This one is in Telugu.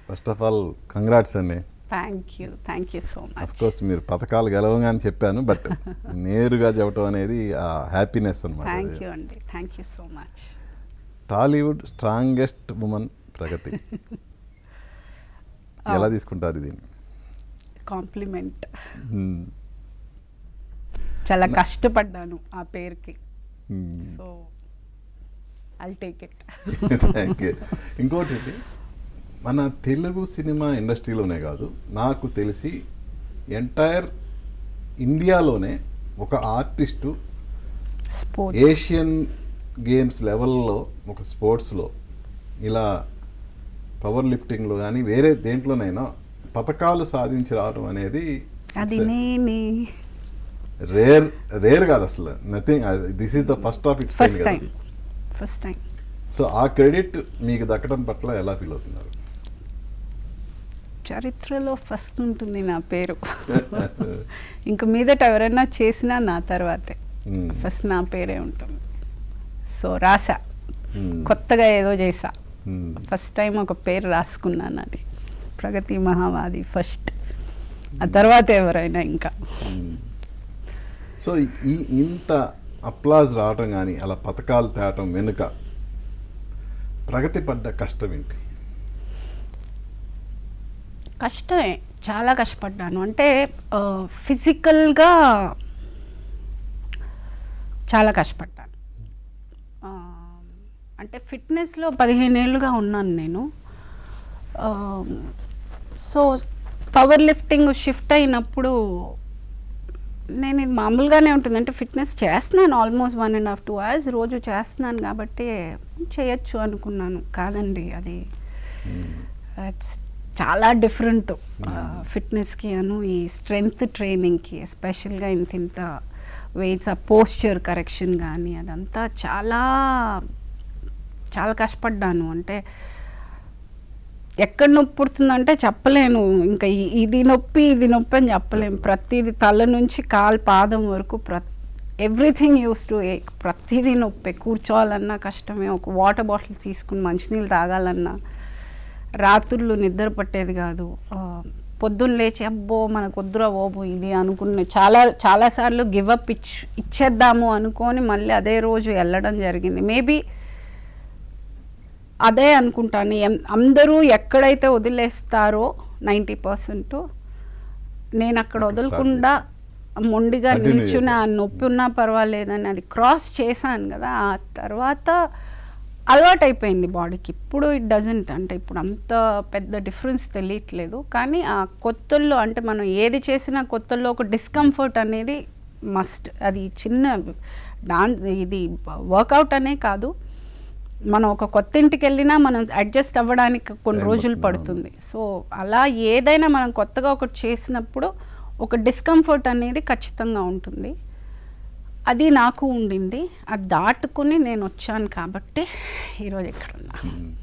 ఫస్ట్ ఆఫ్ ఆల్ కంగ్రాట్స్ అండి. Thank you so much. Of course మీరు పథకాలు గెలవగానే చెప్పాను, బట్ నేరుగా చెప్పడం అనేది ఆ హ్యాపీనెస్ అనమాట. థ్యాంక్ యూ అండి, thank you so much. Tollywood strongest women Pragathi ఎలా తీసుకుంటారు దీన్ని? కాంప్లిమెంట్. చాలా కష్టపడ్డాను ఆ పేరుకి, so I'll take it. Thank you. ఇంకోటి, మన తెలుగు సినిమా ఇండస్ట్రీలోనే కాదు, నాకు తెలిసి ఎంటైర్ ఇండియాలోనే ఒక ఆర్టిస్టు ఏషియన్ గేమ్స్ లెవెల్లో ఒక స్పోర్ట్స్లో ఇలా పవర్ లిఫ్టింగ్లో కానీ వేరే దేంట్లోనైనా పథకాలు సాధించి రావడం అనేది అది నేనే. రేర్ కాదు అసలు, nothing. This is the first of it's first time. So ఆ క్రెడిట్ మీకు దక్కడం పట్ల ఎలా ఫీల్ అవుతున్నారు? చరిత్రలో ఫస్ట్ ఉంటుంది నా పేరు. ఇంక మీదట ఎవరైనా చేసినా నా తర్వాతే, ఫస్ట్ నా పేరే ఉంటుంది. సో రాసా, కొత్తగా ఏదో చేసా, ఫస్ట్ టైం ఒక పేరు రాసుకున్నాను, అది ప్రగతి మహావాది ఫస్ట్, ఆ తర్వాత ఎవరైనా ఇంకా. సో ఇంత అప్లాజ్ రావటం కానీ అలా పథకాలు తేవటం వెనుక ప్రగతి పడ్డ కష్టం ఏంటి? కష్టమే, చాలా కష్టపడ్డాను. అంటే ఫిజికల్గా చాలా కష్టపడ్డాను. అంటే ఫిట్నెస్లో 15 ఏళ్ళుగా ఉన్నాను నేను. సో పవర్ లిఫ్టింగ్ షిఫ్ట్ అయినప్పుడు నేను ఇది మామూలుగానే ఉంటుంది, అంటే ఫిట్నెస్ చేస్తున్నాను ఆల్మోస్ట్ 1.5 to 2 hours రోజు చేస్తున్నాను కాబట్టి చేయొచ్చు అనుకున్నాను. కాదండి, అది చాలా డిఫరెంట్ ఫిట్నెస్కి ఈ స్ట్రెంగ్త్ ట్రైనింగ్కి, ఎస్పెషల్గా ఇంత వెయిట్స్, ఆ పోస్చర్ కరెక్షన్ కానీ అదంతా చాలా చాలా కష్టపడ్డాను. అంటే ఎక్కడ నొప్పి పుడుతుందంటే చెప్పలేను, ఇంకా ఇది నొప్పి అని చెప్పలేము. ప్రతిదీ తల నుంచి పాదం వరకు ఎవ్రీథింగ్ యూస్ టు ఏక్, ప్రతిదీ నొప్పి. కూర్చోవాలన్నా కష్టమే, ఒక వాటర్ బాటిల్ తీసుకుని మంచినీళ్ళు తాగాలన్నా, రాత్రులు నిద్ర పట్టేది కాదు. పొద్దున్న లేచి అబ్బో మనకు వద్దురా ఓబు ఇది అనుకున్న చాలాసార్లు గివప్ ఇచ్చేద్దాము అనుకొని మళ్ళీ అదే రోజు వెళ్ళడం జరిగింది. మేబీ అదే అనుకుంటాను, అందరూ ఎక్కడైతే వదిలేస్తారో 90%, నేను అక్కడ వదలకుండా మొండిగా నిల్చున్న, నొప్పి ఉన్నా పర్వాలేదని అది క్రాస్ చేశాను కదా. ఆ తర్వాత అలవాటు అయిపోయింది బాడీకి. ఇప్పుడు ఇట్ డజంట్, అంటే ఇప్పుడు అంత పెద్ద డిఫరెన్స్ తెలియట్లేదు. కానీ ఆ కొత్తల్లో, అంటే మనం ఏది చేసినా కొత్తల్లో ఒక డిస్కంఫర్ట్ అనేది మస్ట్. అది చిన్న ఇది వర్కౌట్ అనే కాదు, మనం ఒక కొత్త ఇంటికి వెళ్ళినా మనం అడ్జస్ట్ అవ్వడానికి కొన్ని రోజులు పడుతుంది. సో అలా ఏదైనా మనం కొత్తగా ఒకటి చేసినప్పుడు ఒక డిస్కంఫర్ట్ అనేది ఖచ్చితంగా ఉంటుంది. అది నాకు ఉండింది, అది దాటుకుని నేను వచ్చాను కాబట్టి ఈరోజు ఇక్కడ ఉన్నా.